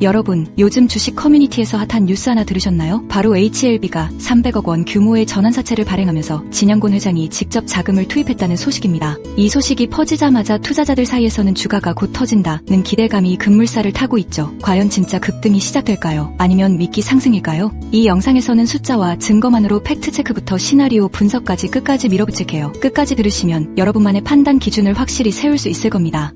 여러분, 요즘 주식 커뮤니티에서 핫한 뉴스 하나 들으셨나요? 바로 HLB가 300억 원 규모의 전환사채를 발행하면서 진양곤 회장이 직접 자금을 투입했다는 소식입니다. 이 소식이 퍼지자마자 투자자들 사이에서는 주가가 곧 터진다는 기대감이 급물살을 타고 있죠. 과연 진짜 급등이 시작될까요? 아니면 미끼 상승일까요? 이 영상에서는 숫자와 증거만으로 팩트체크부터 시나리오 분석까지 끝까지 밀어붙일게요. 끝까지 들으시면 여러분만의 판단 기준을 확실히 세울 수 있을 겁니다.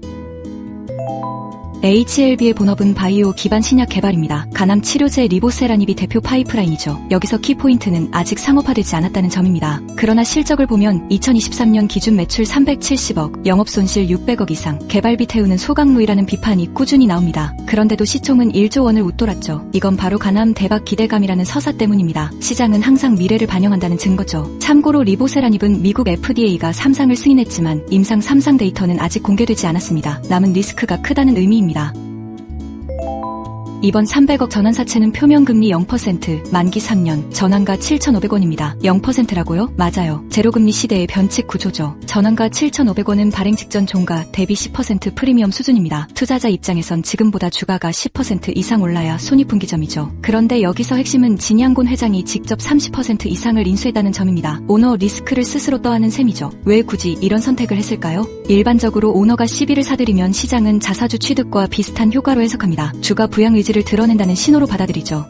HLB의 본업은 바이오 기반 신약 개발입니다. 간암 치료제 리보세라닙이 대표 파이프라인이죠. 여기서 키포인트는 아직 상업화되지 않았다는 점입니다. 그러나 실적을 보면 2023년 기준 매출 370억, 영업손실 600억 이상, 개발비 태우는 소각루이라는 비판이 꾸준히 나옵니다. 그런데도 시총은 1조 원을 웃돌았죠. 이건 바로 간암 대박 기대감이라는 서사 때문입니다. 시장은 항상 미래를 반영한다는 증거죠. 참고로 리보세라닙은 미국 FDA가 3상을 승인했지만 임상 3상 데이터는 아직 공개되지 않았습니다. 남은 리스크가 크다는 의미입니다. 이번 300억 전환사채는 표면금리 0%, 만기 3년, 전환가 7,500원입니다. 0%라고요? 맞아요. 제로금리 시대의 변칙 구조죠. 전환가 7,500원은 발행 직전 종가 대비 10% 프리미엄 수준입니다. 투자자 입장에선 지금보다 주가가 10% 이상 올라야 손익분기점이죠. 그런데 여기서 핵심은 진양곤 회장이 직접 30% 이상을 인수했다는 점입니다. 오너 리스크를 스스로 떠안은 셈이죠. 왜 굳이 이런 선택을 했을까요? 일반적으로 오너가 시비를 사들이면 시장은 자사주 취득과 비슷한 효과로 해석합니다. 주가 부양 의지를 드러낸다는 신호로 받아들이죠.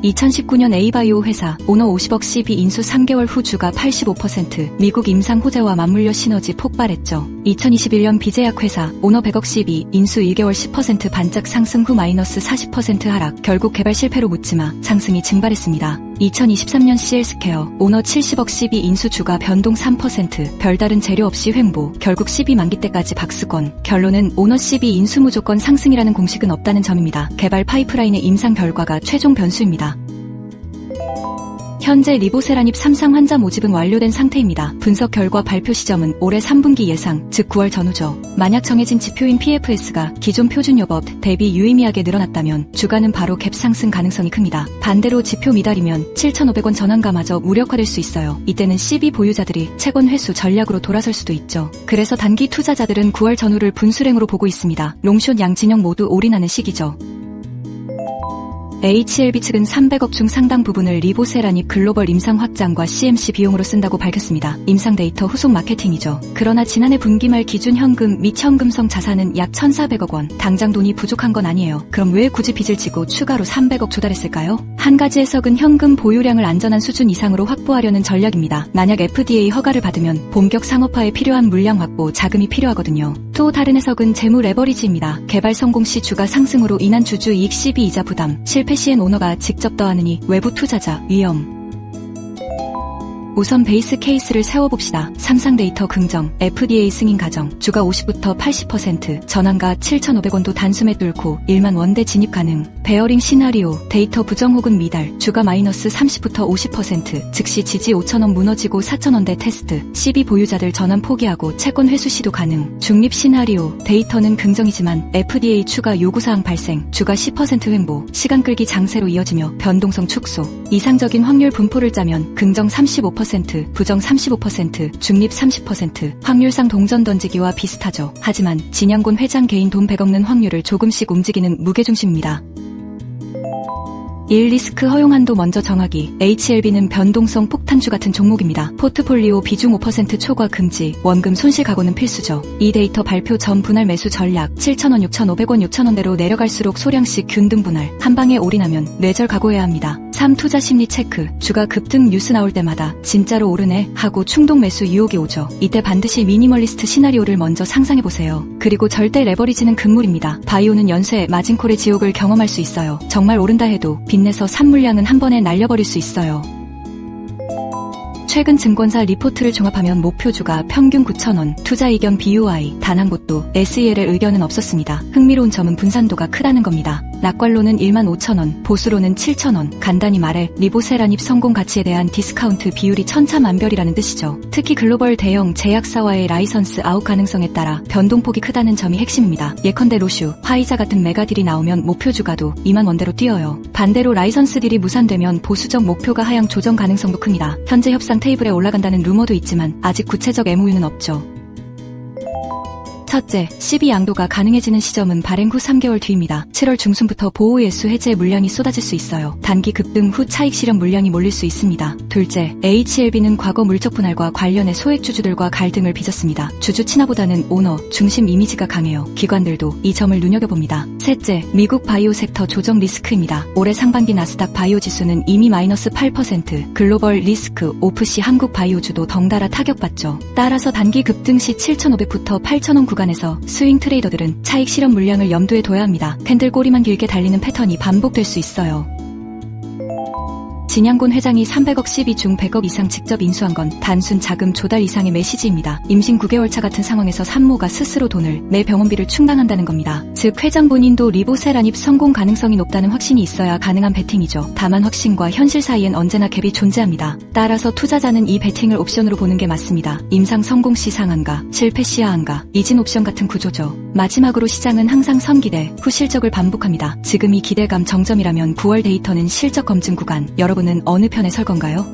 2019년 A바이오 회사 오너 50억 시비 인수 3개월 후 주가 85%, 미국 임상 호재와 맞물려 시너지 폭발했죠. 2021년 비제약 회사 오너 100억 시비 인수 1개월 10% 반짝 상승 후 마이너스 40% 하락, 결국 개발 실패로 묻지마 상승이 증발했습니다. 2023년 CL스퀘어 오너 70억 시비 인수 주가 변동 3%, 별다른 재료 없이 횡보, 결국 시비 만기 때까지 박스권. 결론은 오너 시비 인수 무조건 상승이라는 공식은 없다는 점입니다. 개발 파이프라인의 임상 결과가 최종 변수입니다. 현재 리보세라닙 3상 환자 모집은 완료된 상태입니다. 분석 결과 발표 시점은 올해 3분기 예상, 즉 9월 전후죠. 만약 정해진 지표인 PFS가 기존 표준 요법 대비 유의미하게 늘어났다면 주가는 바로 갭 상승 가능성이 큽니다. 반대로 지표 미달이면 7,500원 전환가마저 무력화될 수 있어요. 이때는 CB 보유자들이 채권 회수 전략으로 돌아설 수도 있죠. 그래서 단기 투자자들은 9월 전후를 분수랭으로 보고 있습니다. 롱숏 양진영 모두 올인하는 시기죠. HLB 측은 300억 중 상당 부분을 리보세라닙 글로벌 임상 확장과 CMC 비용으로 쓴다고 밝혔습니다. 임상 데이터 후속 마케팅이죠. 그러나 지난해 분기 말 기준 현금 및 현금성 자산은 약 1,400억 원, 당장 돈이 부족한 건 아니에요. 그럼 왜 굳이 빚을 지고 추가로 300억 조달했을까요? 한 가지 해석은 현금 보유량을 안전한 수준 이상으로 확보하려는 전략입니다. 만약 FDA 허가를 받으면 본격 상업화에 필요한 물량 확보 자금이 필요하거든요. 또 다른 해석은 재무 레버리지입니다. 개발 성공 시 주가 상승으로 인한 주주 이익 시비 이자 부담, 실패 시엔 오너가 직접 떠안으니 외부 투자자 위험. 우선 베이스 케이스를 세워봅시다. 3상 데이터 긍정, FDA 승인 가정, 주가 50부터 80%, 전환가 7,500원도 단숨에 뚫고 1만 원대 진입 가능. 베어링 시나리오, 데이터 부정 혹은 미달, 주가 마이너스 30부터 50%, 즉시 지지 5,000원 무너지고 4,000원대 테스트, CB 보유자들 전환 포기하고 채권 회수 시도 가능. 중립 시나리오, 데이터는 긍정이지만 FDA 추가 요구사항 발생, 주가 10% 횡보, 시간 끌기 장세로 이어지며 변동성 축소. 이상적인 확률 분포를 짜면 긍정 35%, 부정 35%, 중립 30%, 확률상 동전 던지기와 비슷하죠. 하지만 진양곤 회장 개인 돈 100억 는 확률을 조금씩 움직이는 무게중심입니다. 1. 리스크 허용 한도 먼저 정하기. HLB는 변동성 폭탄주 같은 종목입니다. 포트폴리오 비중 5% 초과 금지, 원금 손실 각오는 필수죠. 이 데이터 발표 전 분할 매수 전략, 7,000원, 6,500원, 6,000원대로 내려갈수록 소량씩 균등 분할, 한 방에 올인하면 뇌절 각오해야 합니다. 3. 투자 심리 체크. 주가 급등 뉴스 나올 때마다 진짜로 오르네 하고 충동 매수 유혹이 오죠. 이때 반드시 미니멀리스트 시나리오를 먼저 상상해보세요. 그리고 절대 레버리지는 금물입니다. 바이오는 연쇄 마진콜의 지옥을 경험할 수 있어요. 정말 오른다 해도 빚내서 산 물량은 한 번에 날려버릴 수 있어요. 최근 증권사 리포트를 종합하면 목표주가 평균 9,000원, 투자 이견 BOI, 단 한 곳도 SEL의 의견은 없었습니다. 흥미로운 점은 분산도가 크다는 겁니다. 낙관로는 15,000원, 보수로는 7,000원. 간단히 말해 리보세라닙 성공 가치에 대한 디스카운트 비율이 천차만별이라는 뜻이죠. 특히 글로벌 대형 제약사와의 라이선스 아웃 가능성에 따라 변동폭이 크다는 점이 핵심입니다. 예컨대 로슈, 화이자 같은 메가딜이 나오면 목표주가도 2만 원대로 뛰어요. 반대로 라이선스 딜이 무산되면 보수적 목표가 하향 조정 가능성도 큽니다. 현재 협상 테이블에 올라간다는 루머도 있지만 아직 구체적 MOU는 없죠. 첫째, 12양도가 가능해지는 시점은 발행 후 3개월 뒤입니다. 7월 중순부터 보호예수 해제 물량이 쏟아질 수 있어요. 단기 급등 후 차익 실현 물량이 몰릴 수 있습니다. 둘째, HLB는 과거 물적 분할과 관련해 소액주주들과 갈등을 빚었습니다. 주주 친화보다는 오너, 중심 이미지가 강해요. 기관들도 이 점을 눈여겨봅니다. 셋째, 미국 바이오 섹터 조정 리스크입니다. 올해 상반기 나스닥 바이오 지수는 이미 마이너스 8%, 글로벌 리스크 오프 시 한국 바이오주도 덩달아 타격받죠. 따라서 단기 급등 시 7,500부터 8,000원 구간에서 스윙 트레이더들은 차익 실현 물량을 염두에 둬야 합니다. 캔들 꼬리만 길게 달리는 패턴이 반복될 수 있어요. 진양곤 회장이 300억 12 중 100억 이상 직접 인수한 건 단순 자금 조달 이상의 메시지입니다. 임신 9개월차 같은 상황에서 산모가 스스로 돈을 내 병원비를 충당한다는 겁니다. 즉 회장 본인도 리보세라닙 성공 가능성이 높다는 확신이 있어야 가능한 베팅이죠. 다만 확신과 현실 사이엔 언제나 갭이 존재합니다. 따라서 투자자는 이 베팅을 옵션으로 보는 게 맞습니다. 임상 성공 시 상한가, 실패 시 하한가, 이진 옵션 같은 구조죠. 마지막으로 시장은 항상 선기대, 후 실적을 반복합니다. 지금 이 기대감 정점이라면 9월 데이터는 실적 검증 구간, 여러분은 어느 편에 설 건가요?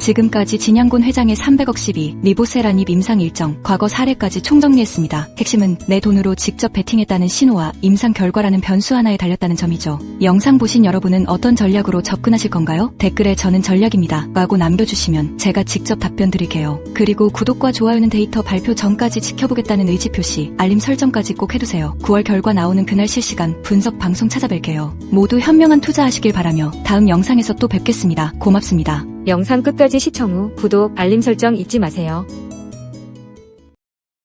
지금까지 진양곤 회장의 300억 12, 리보세라닙 임상 일정, 과거 사례까지 총정리했습니다. 핵심은 내 돈으로 직접 베팅했다는 신호와 임상 결과라는 변수 하나에 달렸다는 점이죠. 영상 보신 여러분은 어떤 전략으로 접근하실 건가요? 댓글에 저는 전략입니다 라고 남겨주시면 제가 직접 답변 드릴게요. 그리고 구독과 좋아요는 데이터 발표 전까지 지켜보겠다는 의지 표시, 알림 설정까지 꼭 해두세요. 9월 결과 나오는 그날 실시간 분석 방송 찾아뵐게요. 모두 현명한 투자하시길 바라며 다음 영상에서 또 뵙겠습니다. 고맙습니다. 영상 끝까지 시청 후 구독, 알림 설정 잊지 마세요.